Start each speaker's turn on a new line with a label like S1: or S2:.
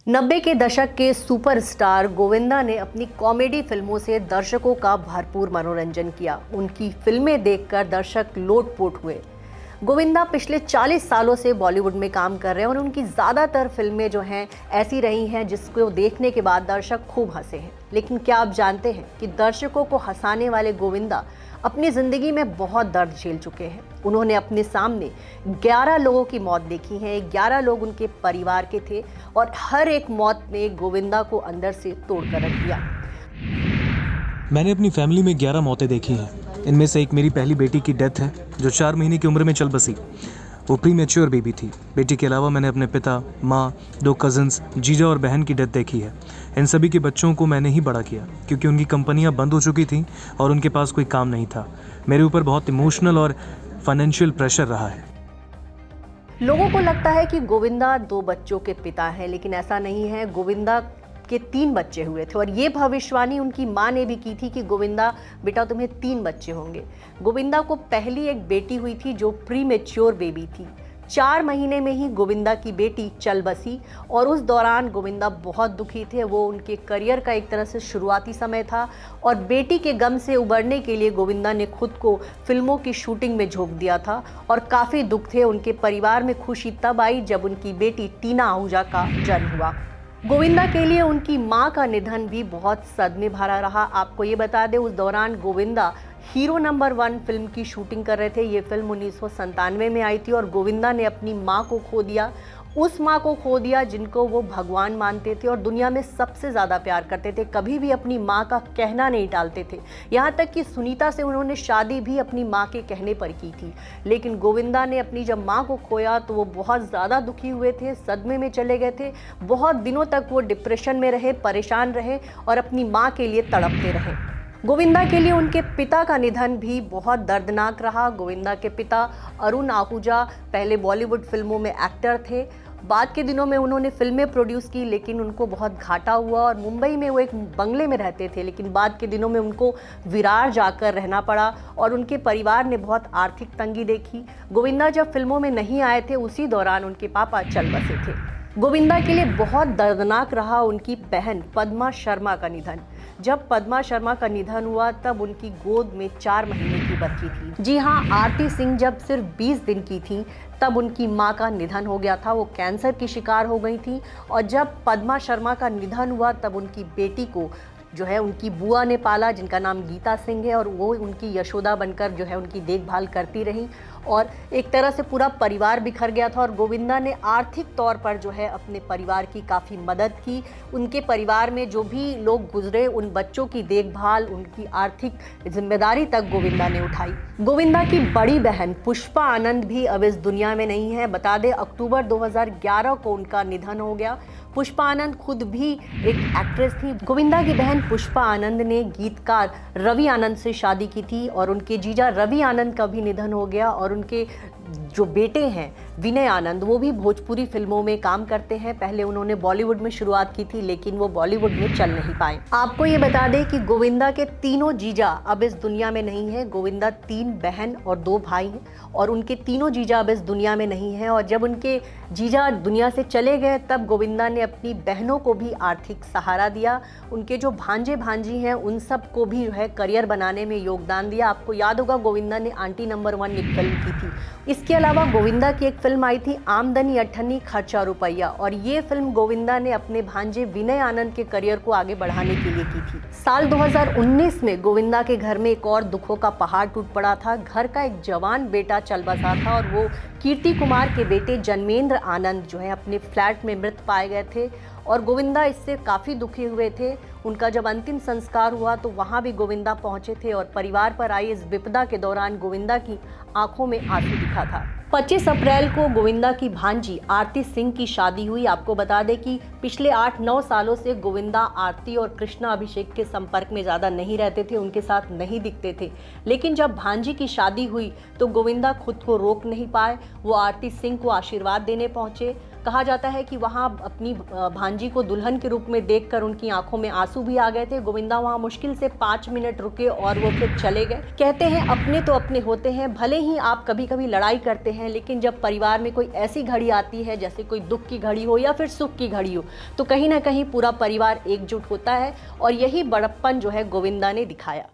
S1: 90 के दशक के सुपरस्टार गोविंदा ने अपनी कॉमेडी फिल्मों से दर्शकों का भरपूर मनोरंजन किया। उनकी फिल्में देखकर दर्शक लोटपोट हुए। गोविंदा पिछले 40 सालों से बॉलीवुड में काम कर रहे हैं और उनकी ज़्यादातर फिल्में जो हैं ऐसी रही हैं जिसको देखने के बाद दर्शक खूब हंसे हैं। लेकिन क्या आप जानते हैं कि दर्शकों को हंसाने वाले गोविंदा अपनी ज़िंदगी में बहुत दर्द झेल चुके हैं। उन्होंने अपने सामने 11 लोगों की मौत देखी है। 11 लोग उनके परिवार के थे और हर एक मौत ने गोविंदा को अंदर से तोड़ कर रख दिया।
S2: मैंने अपनी फैमिली में 11 मौतें देखी हैं। इनमें से एक मेरी पहली बेटी की डेथ है जो 4 महीने की उम्र में चल बसी। वो प्रीमेच्योर बेबी थी। बेटी के अलावा मैंने अपने पिता, माँ, 2 कज़न्स, जीजा और बहन की डेथ देखी है। इन सभी के बच्चों को मैंने ही बड़ा किया क्योंकि उनकी कंपनियाँ बंद हो चुकी थीं और उनके पास कोई काम नहीं था। मेरे ऊपर बहुत इमोशनल और फाइनेंशियल प्रेशर रहा है।
S1: लोगों को लगता है कि गोविंदा 2 बच्चों के पिता हैं, लेकिन ऐसा नहीं है। गोविंदा के 3 बच्चे हुए थे और ये भविष्यवाणी उनकी मां ने भी की थी कि गोविंदा बेटा तुम्हें 3 बच्चे होंगे। गोविंदा को पहली एक बेटी हुई थी जो प्रीमेच्योर बेबी थी। 4 महीने में ही गोविंदा की बेटी चल बसी और उस दौरान गोविंदा बहुत दुखी थे। वो उनके करियर का एक तरह से शुरुआती समय था और बेटी के गम से उबरने के लिए गोविंदा ने खुद को फिल्मों की शूटिंग में झोंक दिया था और काफ़ी दुख थे। उनके परिवार में खुशी तब आई जब उनकी बेटी टीना आहूजा का जन्म हुआ। गोविंदा के लिए उनकी मां का निधन भी बहुत सदमे भरा रहा। आपको ये बता दें, उस दौरान गोविंदा हीरो नंबर 1 फिल्म की शूटिंग कर रहे थे। ये फिल्म 1997 में आई थी और गोविंदा ने अपनी मां को खो दिया। उस मां को खो दिया जिनको वो भगवान मानते थे और दुनिया में सबसे ज़्यादा प्यार करते थे। कभी भी अपनी मां का कहना नहीं टालते थे। यहाँ तक कि सुनीता से उन्होंने शादी भी अपनी मां के कहने पर की थी। लेकिन गोविंदा ने अपनी जब मां को खोया तो वो बहुत ज़्यादा दुखी हुए थे, सदमे में चले गए थे। बहुत दिनों तक वो डिप्रेशन में रहे, परेशान रहे और अपनी मां के लिए तड़पते रहे। गोविंदा के लिए उनके पिता का निधन भी बहुत दर्दनाक रहा। गोविंदा के पिता अरुण आहूजा पहले बॉलीवुड फिल्मों में एक्टर थे। बाद के दिनों में उन्होंने फिल्में प्रोड्यूस की, लेकिन उनको बहुत घाटा हुआ और मुंबई में वो एक बंगले में रहते थे। लेकिन बाद के दिनों में उनको विरार जाकर रहना पड़ा और उनके परिवार ने बहुत आर्थिक तंगी देखी। गोविंदा जब फिल्मों में नहीं आए थे उसी दौरान उनके पापा चल बसे थे। गोविंदा के लिए बहुत दर्दनाक रहा उनकी बहन पद्मा शर्मा का निधन। जब पद्मा शर्मा का निधन हुआ तब उनकी गोद में 4 महीने की बच्ची थी। जी हाँ, आरती सिंह जब सिर्फ 20 दिन की थी तब उनकी मां का निधन हो गया था। वो कैंसर की शिकार हो गई थी और जब पद्मा शर्मा का निधन हुआ तब उनकी बेटी को जो है उनकी बुआ ने पाला, जिनका नाम गीता सिंह है, और वो उनकी यशोदा बनकर जो है उनकी देखभाल करती रही और एक तरह से पूरा परिवार बिखर गया था। और गोविंदा ने आर्थिक तौर पर जो है अपने परिवार की काफ़ी मदद की। उनके परिवार में जो भी लोग गुजरे उन बच्चों की देखभाल, उनकी आर्थिक जिम्मेदारी तक गोविंदा ने उठाई। गोविंदा की बड़ी बहन पुष्पा आनंद भी अब इस दुनिया में नहीं है। बता दें, अक्टूबर 2011 को उनका निधन हो गया। पुष्पा आनंद खुद भी एक एक्ट्रेस थी। गोविंदा की बहन पुष्पा आनंद ने गीतकार रवि आनंद से शादी की थी और उनके जीजा रवि आनंद का भी निधन हो गया। और उनके जो बेटे हैं विनय आनंद, वो भी भोजपुरी फिल्मों में काम करते हैं। पहले उन्होंने बॉलीवुड में शुरुआत की थी लेकिन वो बॉलीवुड में चल नहीं पाए। आपको ये बता दें कि गोविंदा के तीनों जीजा अब इस दुनिया में नहीं है। गोविंदा 3 बहन और 2 भाई हैं और उनके तीनों जीजा अब इस दुनिया में नहीं हैं। और जब उनके जीजा दुनिया से चले गए तब गोविंदा ने अपनी बहनों को भी आर्थिक सहारा दिया। उनके जो भांजे भांजी हैं उन सब को भी जो है करियर बनाने में योगदान दिया। आपको याद होगा गोविंदा ने आंटी नंबर 1 एक फिल्म की थी। इसके अलावा गोविंदा की एक फिल्म आई थी आमदनी अठन्नी खर्चा रुपया, और ये फिल्म गोविंदा ने अपने भांजे विनय आनंद के करियर को आगे बढ़ाने के लिए की थी। साल 2019 में गोविंदा के घर में एक और दुखों का पहाड़ टूट पड़ा था। घर का एक जवान बेटा चल बसा था और वो कीर्ति कुमार के बेटे जन्मेंद्र आनंद जो है अपने फ्लैट में मृत पाए गए थे और गोविंदा इससे काफ़ी दुखी हुए थे। उनका जब अंतिम संस्कार हुआ तो वहाँ भी गोविंदा पहुँचे थे और परिवार पर आई इस विपदा के दौरान गोविंदा की आंखों में आंसू दिखा था। 25 अप्रैल को गोविंदा की भांजी आरती सिंह की शादी हुई। आपको बता दें कि पिछले 8-9 सालों से गोविंदा आरती और कृष्णा अभिषेक के संपर्क में ज़्यादा नहीं रहते थे, उनके साथ नहीं दिखते थे। लेकिन जब भांजी की शादी हुई तो गोविंदा खुद को रोक नहीं पाए। वो आरती सिंह को आशीर्वाद देने पहुंचे। कहा जाता है कि वहाँ अपनी भांजी को दुल्हन के रूप में देखकर उनकी आंखों में आंसू भी आ गए थे। गोविंदा वहाँ मुश्किल से 5 मिनट रुके और वो फिर चले गए। कहते हैं अपने तो अपने होते हैं, भले ही आप कभी कभी लड़ाई करते हैं, लेकिन जब परिवार में कोई ऐसी घड़ी आती है, जैसे कोई दुख की घड़ी हो या फिर सुख की घड़ी हो, तो कहीं ना कहीं पूरा परिवार एकजुट होता है और यही बड़प्पन जो है गोविंदा ने दिखाया।